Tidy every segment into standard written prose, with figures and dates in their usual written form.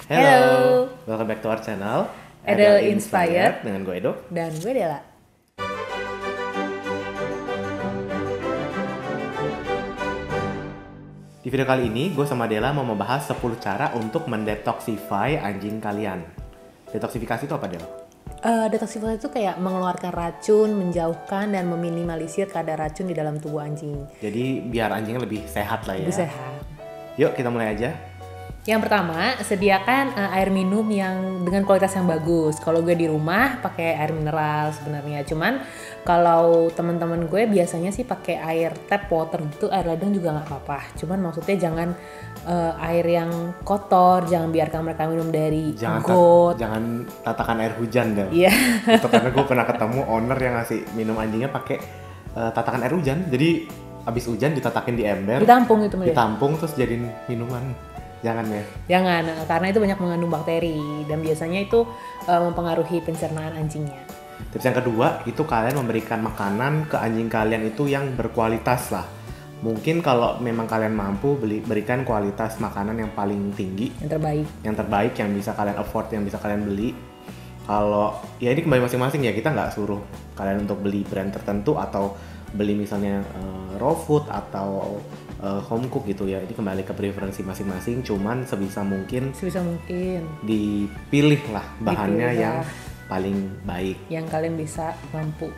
Hello, welcome back to our channel Adele Inspired dengan gue Edo. dan gue Dela. Di video kali ini gue sama Dela mau membahas 10 cara untuk mendetoxify anjing kalian. Detoksifikasi itu apa, Del? Detoksifikasi itu kayak mengeluarkan racun, menjauhkan dan meminimalisir kadar racun di dalam tubuh anjing. Jadi biar anjingnya lebih sehat lah ya. Lebih sehat. Yuk kita mulai aja. Yang pertama, sediakan air minum yang dengan kualitas yang bagus. Kalau gue di rumah pakai air mineral sebenarnya. Cuman kalau teman-teman gue biasanya sih pakai air tap water gitu, air ladang juga nggak apa-apa. Cuman maksudnya jangan air yang kotor, jangan biarkan mereka minum dari got. Jangan tatakan air hujan, Del. Iya. Itu karena gue pernah ketemu owner yang ngasih minum anjingnya pakai tatakan air hujan. Jadi abis hujan ditatakin di ember. Ditampung itu. Ditampung terus jadiin minuman. Jangan ya? Jangan, karena itu banyak mengandung bakteri dan biasanya itu mempengaruhi pencernaan anjingnya. Tips yang kedua, itu kalian memberikan makanan ke anjing kalian itu yang berkualitas lah. Mungkin kalau memang kalian mampu berikan kualitas makanan yang paling tinggi. Yang terbaik yang bisa kalian afford, yang bisa kalian beli. Kalau, ya ini kembali masing-masing ya, kita nggak suruh kalian untuk beli brand tertentu atau beli misalnya raw food atau home cook gitu ya. Ini kembali ke preferensi masing-masing, cuman sebisa mungkin dipilih lah bahannya yang paling baik yang kalian bisa mampu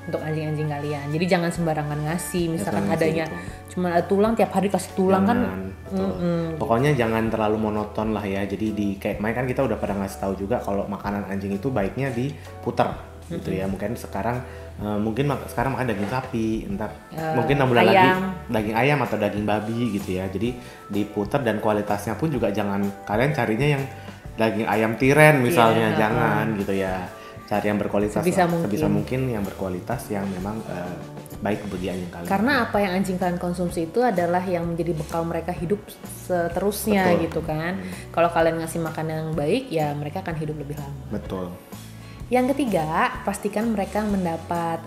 untuk anjing-anjing kalian. Jadi jangan sembarangan ngasih, misalkan adanya cuma tulang tiap hari kasih tulang. Pokoknya jangan terlalu monoton lah ya. Jadi kayak kemarin kan kita udah pada ngasih tahu juga kalau makanan anjing itu baiknya diputer gitu ya. Mungkin sekarang sekarang makan daging sapi, entar mungkin 6 bulan lagi daging ayam atau daging babi gitu ya. Jadi diputer dan kualitasnya pun juga jangan kalian carinya yang daging ayam tiren misalnya, jangan gitu ya. Cari yang berkualitas sebisa mungkin yang berkualitas yang memang baik bagi anjing kalian. Karena apa yang anjing kalian konsumsi itu adalah yang menjadi bekal mereka hidup seterusnya. Betul. Gitu kan. Kalau kalian ngasih makanan yang baik ya mereka akan hidup lebih lama. Betul. Yang ketiga, pastikan mereka mendapat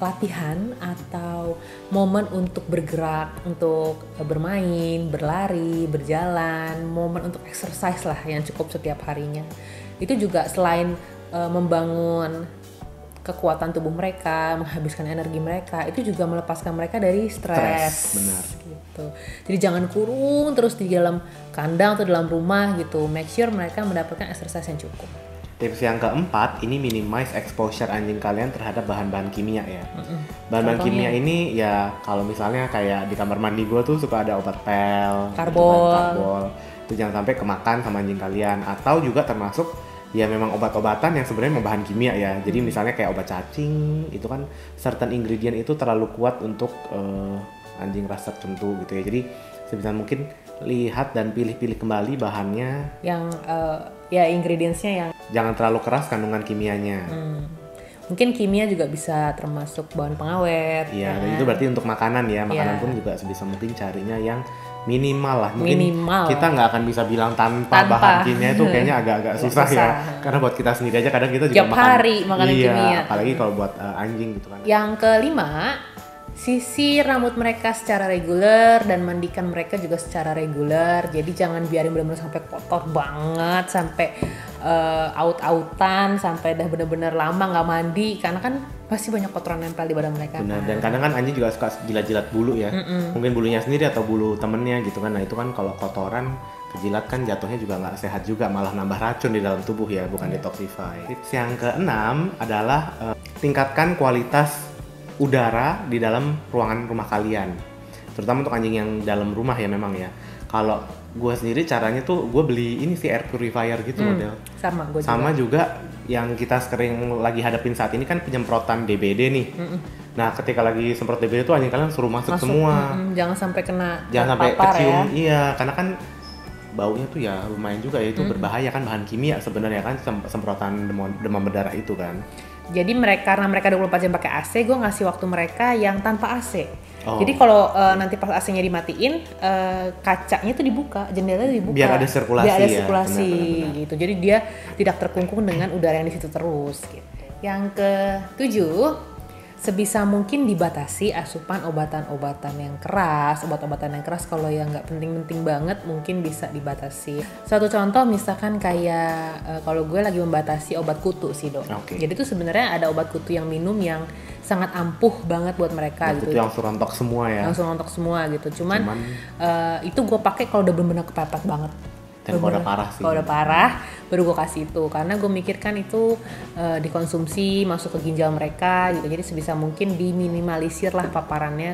latihan atau momen untuk bergerak, untuk bermain, berlari, berjalan, momen untuk exercise lah yang cukup setiap harinya. Itu juga selain membangun kekuatan tubuh mereka, menghabiskan energi mereka, itu juga melepaskan mereka dari stres. Benar. Gitu. Jadi jangan kurung terus di dalam kandang atau dalam rumah gitu. Make sure mereka mendapatkan exercise yang cukup. Tips yang keempat, ini minimize exposure anjing kalian terhadap bahan-bahan kimia ya. Bahan-bahan kimia ini ya kalau misalnya kayak di kamar mandi gue tuh suka ada obat pel, karbol. Itu jangan sampai kemakan sama anjing kalian. Atau juga termasuk ya memang obat-obatan yang sebenarnya bahan kimia ya. Jadi misalnya kayak obat cacing, itu kan certain ingredient itu terlalu kuat untuk anjing ras tertentu gitu ya. Jadi sebisa mungkin lihat dan pilih-pilih kembali bahannya yang ingredientsnya yang jangan terlalu keras kandungan kimianya. Mungkin kimia juga bisa termasuk bahan pengawet. Iya, dan itu berarti untuk makanan ya. Makanan pun juga sebisa mungkin carinya yang minimal lah. Mungkin kita nggak akan bisa bilang tanpa bahan kimia itu kayaknya agak-agak susah ya. Karena buat kita sendiri aja kadang kita juga makan kimia. Apalagi kalau buat anjing gitu kan. Yang kelima, sisir rambut mereka secara reguler dan mandikan mereka juga secara reguler. Jadi jangan biarin benar-benar sampai kotor banget, sampai aut-autan, sampai dah benar-benar lama nggak mandi, karena kan pasti banyak kotoran nempel di badan mereka. Benar, dan kadang kan anjing juga suka jilat-jilat bulu ya. Mungkin bulunya sendiri atau bulu temennya gitu kan. Nah itu kan kalau kotoran kejilat kan jatuhnya juga nggak sehat juga, malah nambah racun di dalam tubuh ya, bukan detoxify. Tips yang keenam adalah tingkatkan kualitas udara di dalam ruangan rumah kalian, terutama untuk anjing yang dalam rumah ya memang ya. Kalau gue sendiri caranya tuh gue beli ini sih air purifier gitu model. Sama juga yang kita sering lagi hadapin saat ini kan penyemprotan DBD nih. Nah ketika lagi semprot DBD tuh anjing kalian suruh masuk semua. Jangan sampai kecium. Ya. Iya, karena kan baunya tuh ya lumayan juga ya, itu berbahaya kan, bahan kimia sebenarnya kan, semprotan demam berdarah itu kan. Jadi karena mereka 24 jam pakai AC, gue ngasih waktu mereka yang tanpa AC. Jadi kalau nanti pas AC-nya dimatiin, kacanya tuh dibuka, jendelanya dibuka. Biar ada sirkulasi benar. Gitu. Jadi dia tidak terkungkung dengan udara yang di situ terus. Gitu. Yang ke-7, sebisa mungkin dibatasi asupan obat-obatan yang keras kalau yang nggak penting-penting banget mungkin bisa dibatasi. Satu contoh misalkan kayak kalau gue lagi membatasi obat kutu sih dok. Oke. Jadi tuh sebenarnya ada obat kutu yang minum yang sangat ampuh banget buat mereka Obat gitu. kutu yang langsung rontok semua ya. Langsung rontok semua gitu. Cuman itu gue pakai kalau udah benar-benar kepepet banget. Dan kalau udah parah sih. Kalau udah parah, baru gue kasih itu. Karena gue mikirkan itu dikonsumsi, masuk ke ginjal mereka gitu. Jadi sebisa mungkin diminimalisir lah paparannya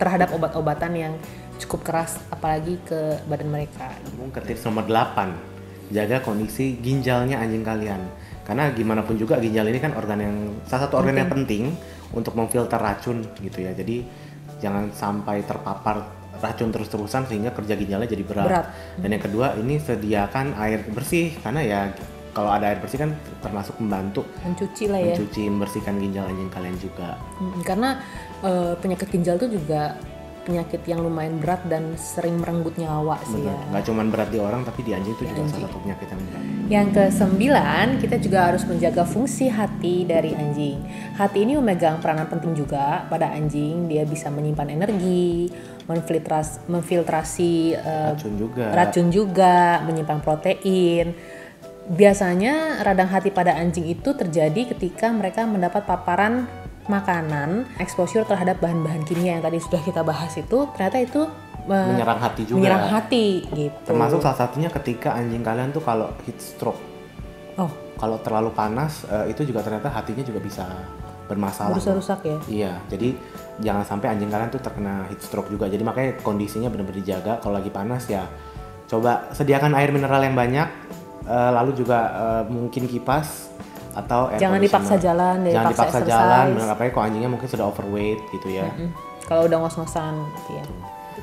terhadap obat-obatan yang cukup keras, apalagi ke badan mereka. Ke tips nomor 8, jaga kondisi ginjalnya anjing kalian. Karena gimana pun juga ginjal ini kan salah satu organ yang penting untuk memfilter racun gitu ya. Jadi jangan sampai terpapar racun terus-terusan sehingga kerja ginjalnya jadi berat. Dan yang kedua, ini sediakan air bersih karena ya kalau ada air bersih kan termasuk membantu membersihkan ginjal anjing kalian juga. Karena penyakit ginjal itu juga penyakit yang lumayan berat dan sering merenggut nyawa sih. Benar. Ya. Nggak cuma berat di orang tapi di anjing itu juga salah satu penyakit yang berat. Yang ke-9, kita juga harus menjaga fungsi hati dari anjing. Hati ini memegang peranan penting juga pada anjing. Dia bisa menyimpan energi, memfiltrasi racun juga, menyimpan protein. Biasanya radang hati pada anjing itu terjadi ketika mereka mendapat paparan makanan, exposure terhadap bahan-bahan kimia yang tadi sudah kita bahas itu, ternyata itu menyerang hati juga. Menyerang hati gitu. Termasuk salah satunya ketika anjing kalian tuh kalau heat stroke. Kalau terlalu panas itu juga ternyata hatinya juga bisa bermasalah. Rusak ya. Iya, jadi jangan sampai anjing kalian tuh terkena heat stroke juga. Jadi makanya kondisinya benar-benar dijaga. Kalau lagi panas ya coba sediakan air mineral yang banyak, lalu juga mungkin kipas atau air jangan dipaksa jalan, jangan dipaksa jalan, apalagi kalau anjingnya mungkin sudah overweight gitu ya. Kalau udah ngos-ngosan gitu ya.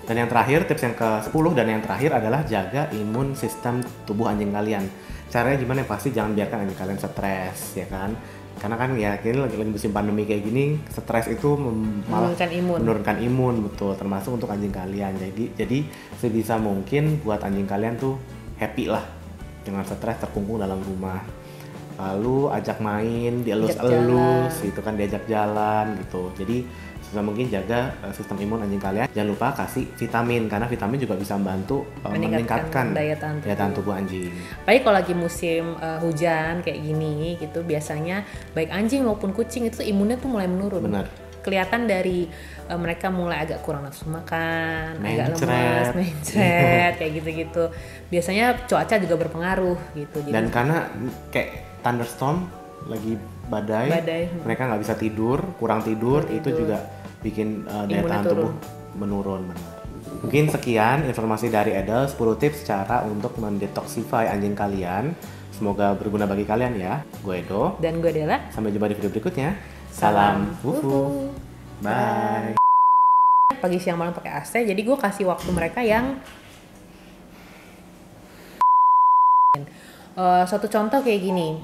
Dan yang terakhir, tips yang ke-10 dan yang terakhir adalah jaga imun sistem tubuh anjing kalian. Caranya gimana? Pasti jangan biarkan anjing kalian stres, ya kan? Karena kan ya kini lagi musim pandemi kayak gini, stres itu malah menurunkan imun, betul, termasuk untuk anjing kalian. Jadi sebisa mungkin buat anjing kalian tuh happy lah dengan stres terkungkung dalam rumah. Lalu ajak main, dielus-elus, itu kan diajak jalan gitu. Jadi sebisa mungkin jaga sistem imun anjing kalian. Jangan lupa kasih vitamin karena vitamin juga bisa membantu meningkatkan daya tahan tubuh anjing. Baik kalau lagi musim hujan kayak gini gitu, biasanya baik anjing maupun kucing itu imunnya tuh mulai menurun. Benar. Kelihatan dari mereka mulai agak kurang nafsu makan, agak lemas, mencret, kayak gitu-gitu. Biasanya cuaca juga berpengaruh gitu. Dan karena kayak thunderstorm, lagi badai. Mereka nggak bisa tidur, kurang tidur, itu juga bikin daya tahan tubuh menurun. Mungkin sekian informasi dari Edel, 10 tips cara untuk mendetoxify anjing kalian. Semoga berguna bagi kalian ya. Gue Edo. Dan gue Dela. Sampai jumpa di video berikutnya. Salam wufu. Bye. Pagi siang malam pakai AC, jadi gue kasih waktu mereka yang satu contoh kayak gini.